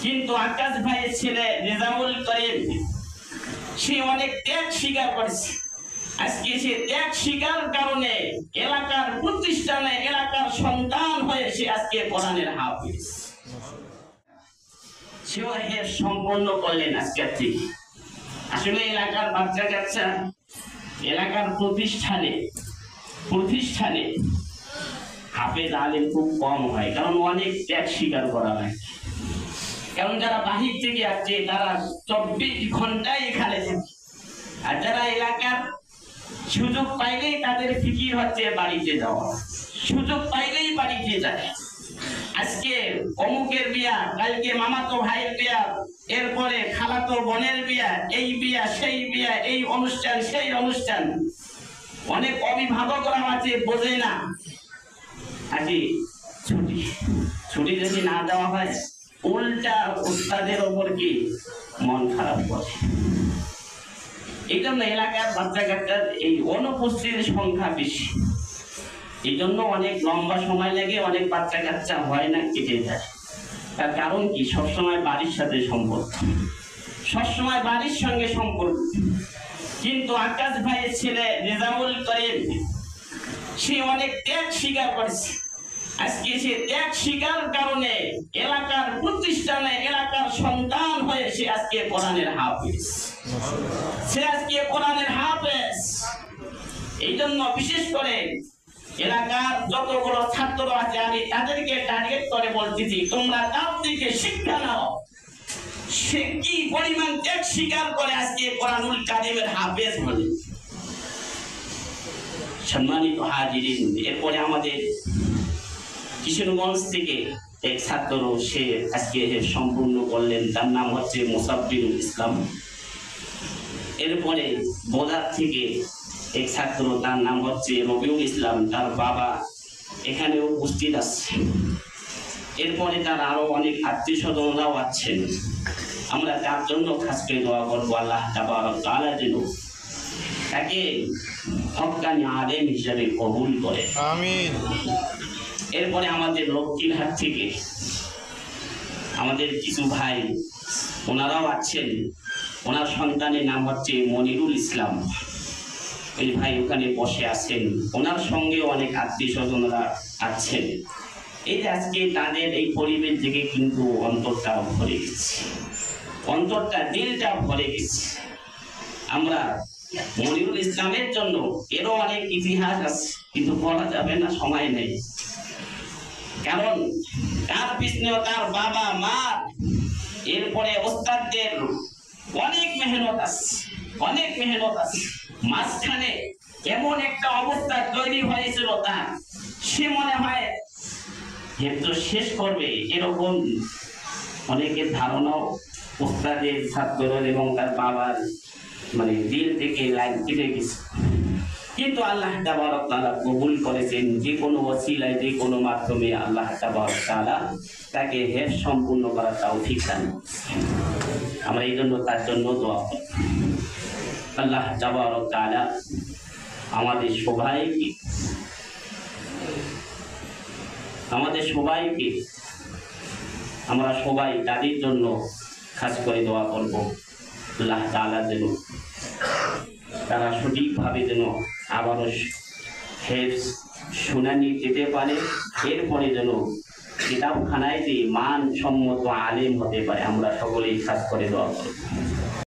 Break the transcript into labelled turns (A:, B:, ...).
A: কিন্তু আকাশ ভাইয়ের ছেলে রেজাউল করিম সে অনেক ত্যাগ স্বীকার করেছে। আজকে সে ত্যাগ স্বীকার কারণে এলাকার প্রতিষ্ঠানে এলাকার সন্তান হয়ে সে আজকে কোরআনের হাফেজ। সেও হেফ সম্পন্ন করলেন আজকের থেকে। আসলে এলাকার বাচ্চা কাচ্চা এলাকার প্রতিষ্ঠানে হাফেজ আলেম খুব কম হয়, কারণ অনেক ত্যাগ স্বীকার করা হয়। কারণ যারা বাহির থেকে আসছে তারা 24 ঘন্টায় এখানে থাকে, আর যারা এলাকার সুযোগ পাইলেই তাদের ফিকির হচ্ছে বাড়িতে যাওয়া, সুযোগ পাইলেই বাড়িতে যায়। আজকে অমুকের বিয়া, কালকে মামাতো ভাইয়ের বিয়া, এরপরে খালাতো বোনের বিয়া, এই বিয়া সেই বিয়া, এই অনুষ্ঠান সেই অনুষ্ঠান। অনেক অভিভাবকরা আছে বোঝে না, আজকে ছুটি যদি না দেওয়া হয় উল্টা উস্তাদের ওপর কি মন খারাপ করে। এই জন্য এলাকার বাচ্চা কাচ্চার এই অনুপস্থিতির সংখ্যা বেশি। এই জন্য অনেক লম্বা সময় লাগে, অনেক বাচ্চা কাচ্চা হয় না, কেটে যায়। তার কারণ কি? সবসময় বাড়ির সাথে সম্পর্ক, সবসময় বাড়ির সঙ্গে সম্পর্ক। কিন্তু আকাশ ভাইয়ের ছেলে রেজাউল করিম সে অনেক ত্যাগ স্বীকার করেছে। আজকে সে ত্যাগ স্বীকার কারণে এলাকার প্রতিষ্ঠানে এলাকার সন্তান হয়ে সে আজকে কোরআনের হাফেজ। সে আজকে কোরআনের হাফেজ। এই জন্য বিশেষ করে এলাকার যতগুলো ছাত্র আছে আমি তাদেরকে টার্গেট করে বলতেছি, তোমরা তার থেকে শিক্ষা নাও। সে কি পরিমাণ ত্যাগ স্বীকার করে আজকে কোরআনুল কারিমের হাফেজ হল। সম্মানিত হাজিরিন, এরপরে আমাদের কিশোরগঞ্জ থেকে এক ছাত্র সে আজকে সম্পূর্ণ করলেন, তার নাম হচ্ছে মোসাব্বিরুল ইসলাম। এরপরে বোদার থেকে এক ছাত্র, তার নাম হচ্ছে রবিউল ইসলাম, তার বাবা এখানে উপস্থিত আছে। এরপরে তার আরো অনেক আত্মীয় স্বজনরাও আছেন। আমরা তার জন্য খাস করে দোয়া করবো, আল্লাহ তাবারক ওয়া তাআলা যেন তাকে হক্কানি আলেম হিসেবে কবুল করে, আমিন। এরপরে আমাদের লক্ষ্মীরহাট থেকে আমাদের কিছু ভাই ওনারাও আছেন। ওনার সন্তানের নাম হচ্ছে মনিরুল ইসলাম। এই ভাই ওখানে বসে আছেন, ওনার সঙ্গে অনেক আত্মীয় স্বজনরা আছেন। এই যে আজকে তাদের এই পরিবেশ থেকে কিন্তু অন্তরটা ভরে গেছে, অন্তরটা দিলটা ভরে গেছে। আমরা মনিরুল ইসলামের জন্য এরও অনেক ইতিহাস আছে, কিন্তু বলা যাবে না, সময় নেই। কারণ তার পিছনে তার বাবা মা, এরপরে ওস্তাদদের অনেক মেহনত আছে, অনেক মেহনত আছে। মাঝখানে এমন একটা অবস্থা তৈরি হয়েছিল তার, সে মনে হয় হেফজ শেষ করবে, এরকম অনেকের ধারণাও ওস্তাদের, ছাত্রদের এবং তার বাবার দিল থেকে লাইন কেটে গেছে। কিন্তু আল্লাহ তাবারক ওয়া তাআলা কবুল করেছেন, যে কোনো ওসিলায়, যে কোনো মাধ্যমে আল্লাহ তাবারক ওয়া তাআলা তাকে হেফজ সম্পূর্ণ করার তৌফিক দান। আমরা এই জন্য তার জন্য দোয়া করি। আল্লাহ তাবারক ওয়া তাআলা আমাদের সবাইকে আমরা সবাই তাদের জন্য খাস করে দোয়া করব। আল্লাহ তাআলা যেন তারা সঠিকভাবে যেন আবারও হেফজ শুনানি যেতে পারে, এরপরে যেন কিতাবখানায় যে মানসম্মত আলেম হতে পারে। আমরা সকলেই খাস করে দোয়া করব।